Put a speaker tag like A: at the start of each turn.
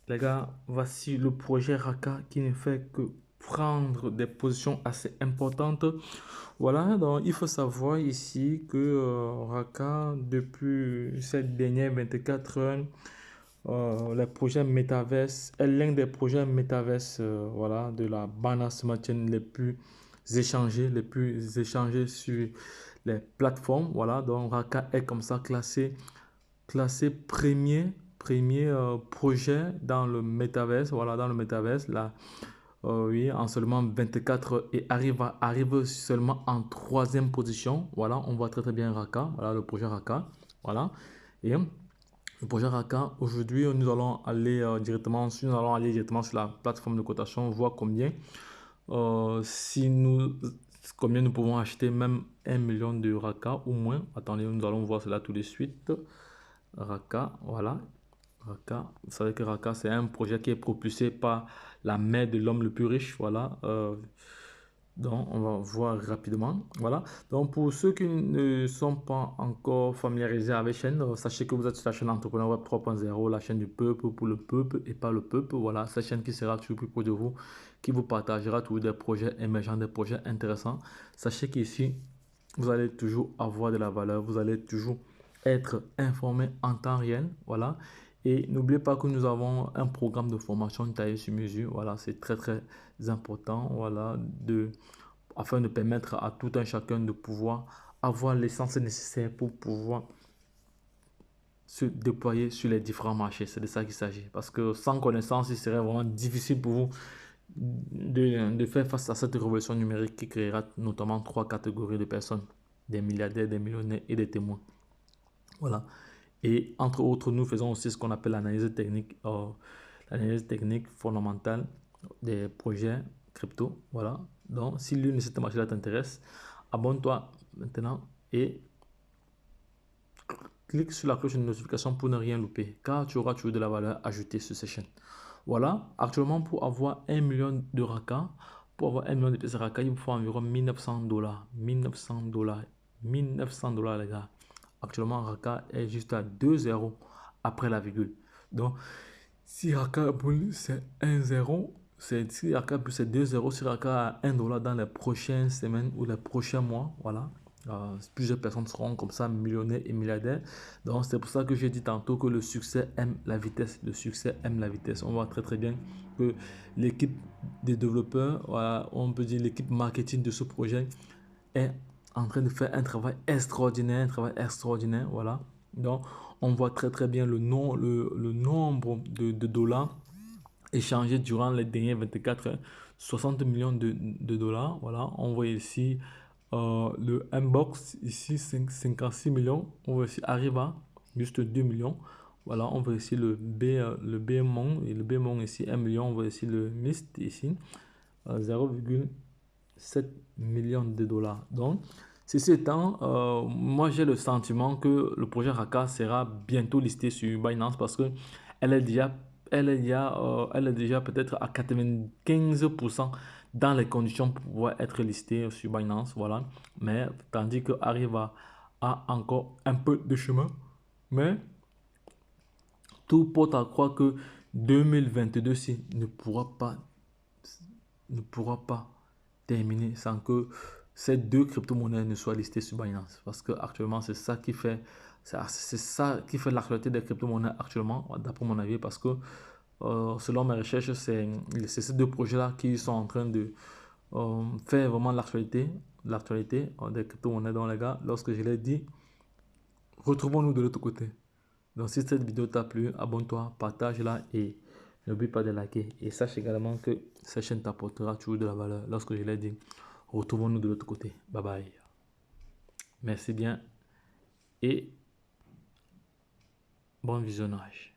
A: Les gars, voici le projet Raka qui ne fait que prendre des positions assez importantes. Voilà, donc il faut savoir ici que Raka, depuis ces dernières 24 heures, le projet Metaverse est l'un des projets Metaverse voilà, de la Binance Smart Chain les plus échangés sur les plateformes. Voilà, donc Raka est comme ça classé premier projet dans le Metaverse. Voilà, dans le Metaverse, là, oui, en seulement 24 heures et arrive seulement en troisième position. Voilà, on voit très très bien Raka. Voilà, le projet Raka. Voilà. Et le projet Raka, aujourd'hui, nous allons aller directement sur la plateforme de cotation, voir combien nous pouvons acheter même 1 million de Raka ou moins. Attendez, nous allons voir cela tout de suite. Raka, voilà. Raka, vous savez que Raka, c'est un projet qui est propulsé par la mère de l'homme le plus riche. Voilà. Donc, on va voir rapidement. Voilà. Donc, pour ceux qui ne sont pas encore familiarisés avec la chaîne, sachez que vous êtes sur la chaîne Entrepreneur Web 3.0, la chaîne du peuple pour le peuple et pas le peuple. Voilà. Cette chaîne qui sera toujours plus proche de vous, qui vous partagera tous des projets émergents, des projets intéressants. Sachez qu'ici, vous allez toujours avoir de la valeur. Vous allez toujours être informé en temps réel. Voilà. Et n'oubliez pas que nous avons un programme de formation taillé sur mesure. Voilà, c'est très très important. Voilà, afin de permettre à tout un chacun de pouvoir avoir l'essence nécessaire pour pouvoir se déployer sur les différents marchés. C'est de ça qu'il s'agit. Parce que sans connaissance, il serait vraiment difficile pour vous de faire face à cette révolution numérique qui créera notamment trois catégories de personnes: des milliardaires, des millionnaires et des témoins. Voilà. Et entre autres, nous faisons aussi ce qu'on appelle l'analyse technique fondamentale des projets crypto. Voilà. Donc, si l'une de ces marchés-là t'intéresse, abonne-toi maintenant et clique sur la cloche de notification pour ne rien louper, car tu auras toujours de la valeur ajoutée sur ces chaînes. Voilà. Actuellement, pour avoir 1 million de Raka, pour avoir 1 million de pièces Raka, il me faut environ 1900 $. 1900 $. 1900 $, les gars. Actuellement, Raka est juste à 2 zéros après la virgule. Donc, si Raka brûle, c'est 1 zéro. Si Raka brûle, c'est 2 zéros. Si Raka a 1 $ dans les prochaines semaines ou les prochains mois, voilà. Plusieurs personnes seront comme ça millionnaires et milliardaires. Donc, c'est pour ça que j'ai dit tantôt que le succès aime la vitesse. Le succès aime la vitesse. On voit très très bien que l'équipe des développeurs, voilà, on peut dire l'équipe marketing de ce projet est en train de faire un travail extraordinaire, voilà. Donc, on voit très très bien le nombre de dollars échangés durant les dernières 24 heures, 60 millions de dollars, voilà. On voit ici le inbox, ici 56 millions, on voit ici Arriva, juste 2 millions, voilà. On voit ici le BMON, et le BMON ici 1 million, on voit ici le MIST ici, 0,7 millions de dollars. Donc, ceci étant, moi j'ai le sentiment que le projet Raka sera bientôt listé sur Binance parce que elle est déjà, elle est déjà peut-être à 95% dans les conditions pour pouvoir être listée sur Binance, voilà. Mais tandis que Arriva a encore un peu de chemin, mais tout porte à croire que 2022 ne pourra pas terminer sans que ces deux crypto-monnaies ne soient listées sur Binance. Parce que actuellement, c'est ça qui fait l'actualité des crypto-monnaies actuellement, d'après mon avis, parce que selon mes recherches, c'est ces deux projets-là qui sont en train de faire vraiment l'actualité des crypto-monnaies. Donc les gars, lorsque je l'ai dit, retrouvons-nous de l'autre côté. Donc si cette vidéo t'a plu, abonne-toi, partage-la et n'oublie pas de liker. Et sache également que cette chaîne t'apportera toujours de la valeur. Lorsque je l'ai dit, retrouvons-nous de l'autre côté. Bye bye. Merci bien et bon visionnage.